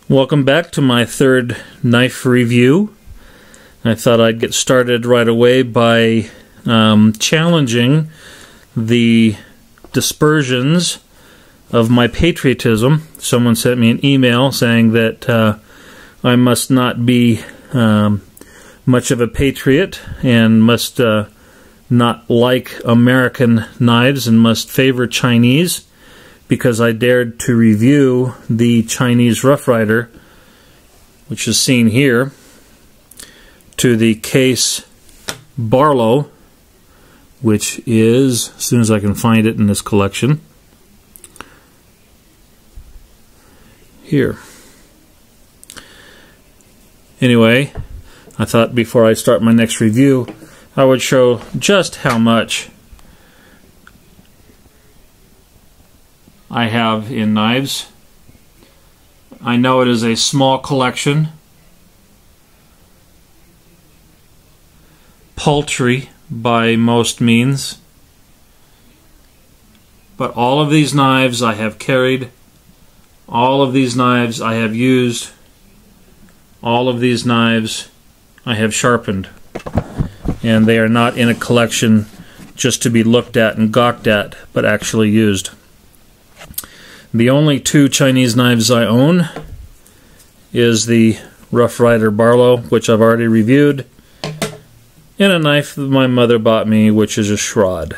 Welcome back to my third knife review. I thought I'd get started right away by challenging the dispersions of my patriotism. Someone sent me an email saying that I must not be much of a patriot and must not like American knives and must favor Chinese, because I dared to review the Chinese Rough Rider, which is seen here, to the case Barlow, which is, as soon as I can find it in this collection, here. Anyway, I thought before I start my next review, I would show just how much I have in knives. I know it is a small collection, paltry by most means, but all of these knives I have carried, all of these knives I have used, all of these knives I have sharpened, and they are not in a collection just to be looked at and gawked at, but actually used. The only two Chinese knives I own is the Rough Rider Barlow, which I've already reviewed, and a knife that my mother bought me, which is a Schrod.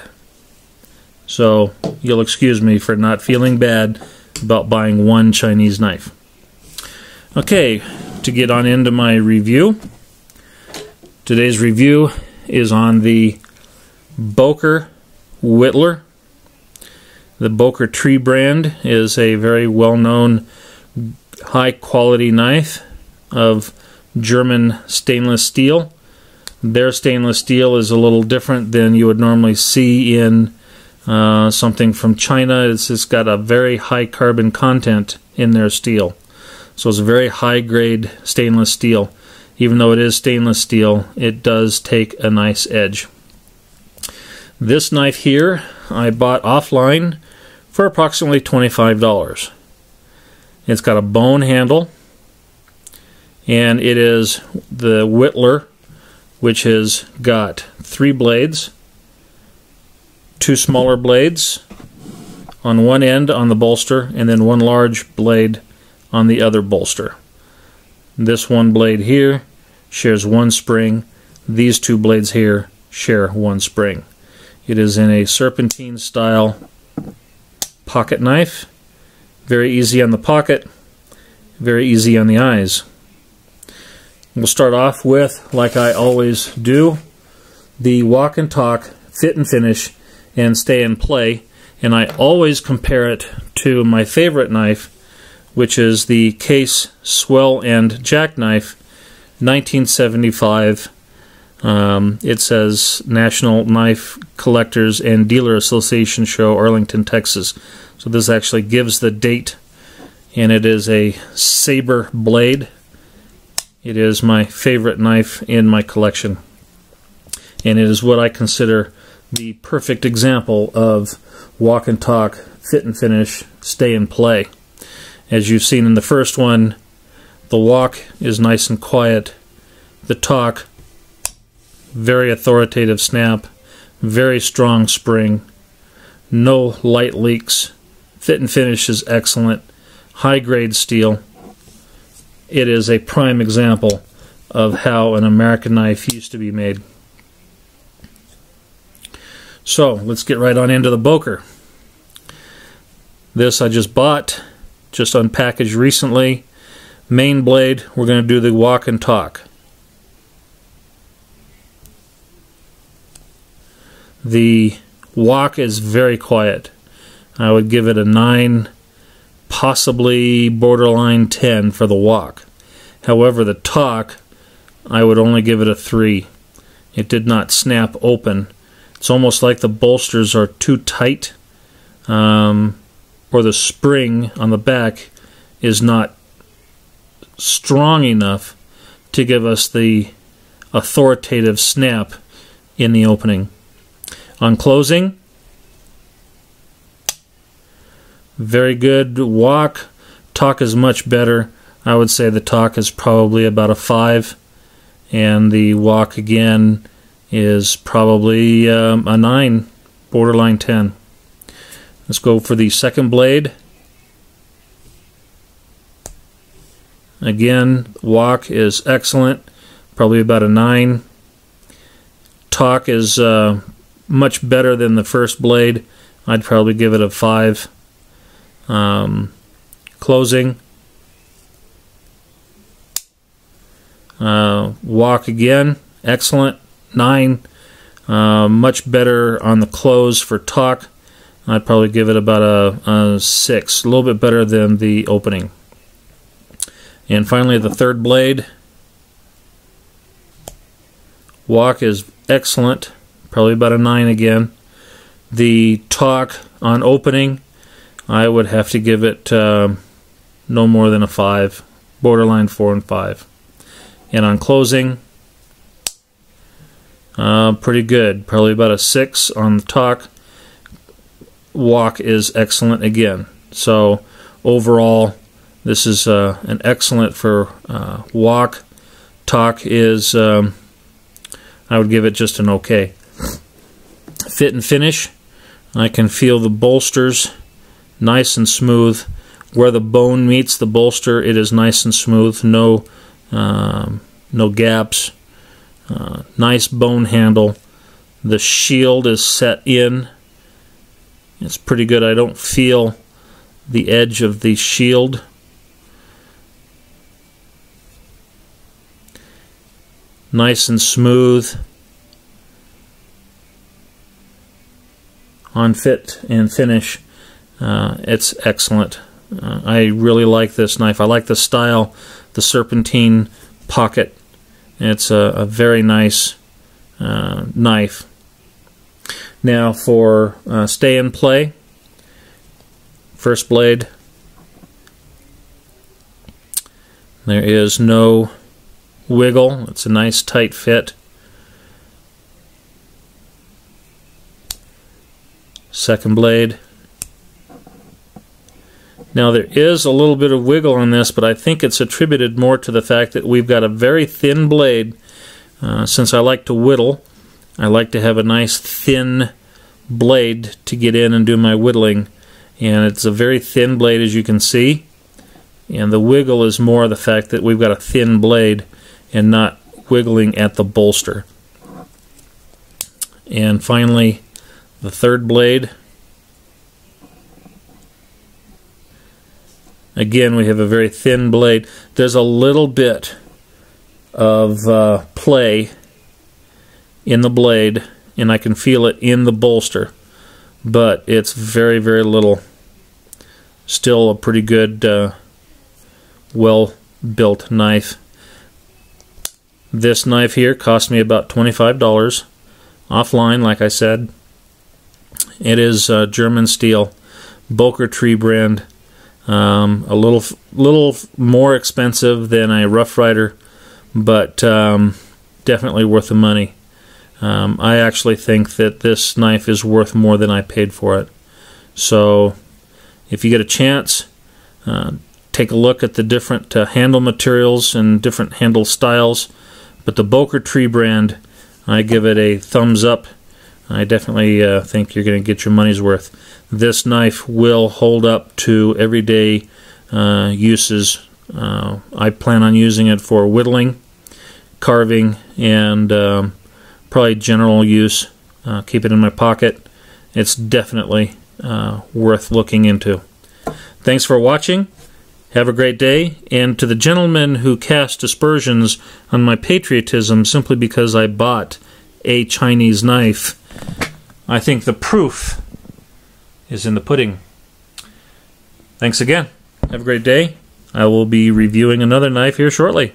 So you'll excuse me for not feeling bad about buying one Chinese knife. Okay, to get on into my review. Today's review is on the Boker Whittler. The Boker Tree Brand is a very well-known, high-quality knife of German stainless steel. Their stainless steel is a little different than you would normally see in something from China. It's got a very high carbon content in their steel. So it's a very high-grade stainless steel. Even though it is stainless steel, it does take a nice edge. This knife here I bought offline for approximately $25. It's got a bone handle, and it is the Whittler, which has got 3 blades, 2 smaller blades on one end on the bolster, and then 1 large blade on the other bolster. This one blade here shares 1 spring. These 2 blades here share 1 spring. It is in a serpentine style pocket knife. Very easy on the pocket, very easy on the eyes. We'll start off with, like I always do, the walk and talk, fit and finish, and stay and play. And I always compare it to my favorite knife, which is the Case Swell End Jackknife, 1975. It says National Knife Collectors and Dealer Association Show, Arlington, Texas. So this actually gives the date, and it is a saber blade. It is my favorite knife in my collection, and it is what I consider the perfect example of walk and talk, fit and finish, stay and play. As you've seen in the first one, the walk is nice and quiet. The talk, very authoritative snap, very strong spring, no light leaks. Fit and finish is excellent, high-grade steel. It is a prime example of how an American knife used to be made. So let's get right on into the Boker. This I just bought, just unpackaged recently. Main blade, we're going to do the walk and talk. The walk is very quiet. I would give it a 9, possibly borderline 10 for the walk. However, the talk, I would only give it a 3. It did not snap open. It's almost like the bolsters are too tight, or the spring on the back is not strong enough to give us the authoritative snap in the opening. On closing, very good walk. Talk is much better. I would say the Talk is probably about a 5, and the Wok again is probably a 9, borderline 10. Let's go for the second blade. Again, Wok is excellent, probably about a 9. Talk is much better than the first blade. I'd probably give it a 5. Closing. Wok again, excellent, 9. Much better on the close for Talk. I'd probably give it about a 6, a little bit better than the opening. And finally, the third blade. Wok is excellent, probably about a 9 again. The Talk on opening, I would have to give it no more than a 5, borderline 4 and 5. And on closing, pretty good, probably about a 6 on the Talk. Wok is excellent again. So overall, this is an excellent for Wok. Talk is, I would give it just an okay. Fit and finish, I can feel the bolsters nice and smooth. Where the bone meets the bolster, it is nice and smooth, no gaps. Nice bone handle. The shield is set in. It's pretty good. I don't feel the edge of the shield. Nice and smooth. On fit and finish, it's excellent. I really like this knife. I like the style, the serpentine pocket. It's a very nice knife. Now for stay and play, first blade, there is no wiggle. It's a nice tight fit. Second blade. Now there is a little bit of wiggle on this, but I think it's attributed more to the fact that we've got a very thin blade. Since I like to whittle, I like to have a nice thin blade to get in and do my whittling. And it's a very thin blade, as you can see. And the wiggle is more the fact that we've got a thin blade and not wiggling at the bolster. And finally, the third blade. Again, we have a very thin blade. There's a little bit of play in the blade, and I can feel it in the bolster, but it's very, very little. Still a pretty good, well-built knife. This knife here cost me about $25 offline, like I said. It is German steel, Boker Tree Brand. A little more expensive than a Rough Rider, but definitely worth the money. I actually think that this knife is worth more than I paid for it. So if you get a chance, take a look at the different handle materials and different handle styles. But the Boker Tree Brand, I give it a thumbs up. I definitely think you're going to get your money's worth. This knife will hold up to everyday uses. I plan on using it for whittling, carving, and probably general use. Keep it in my pocket. It's definitely worth looking into. Thanks for watching. Have a great day. And to the gentleman who cast aspersions on my patriotism simply because I bought a Chinese knife, I think the proof is in the pudding. Thanks again. Have a great day. I will be reviewing another knife here shortly.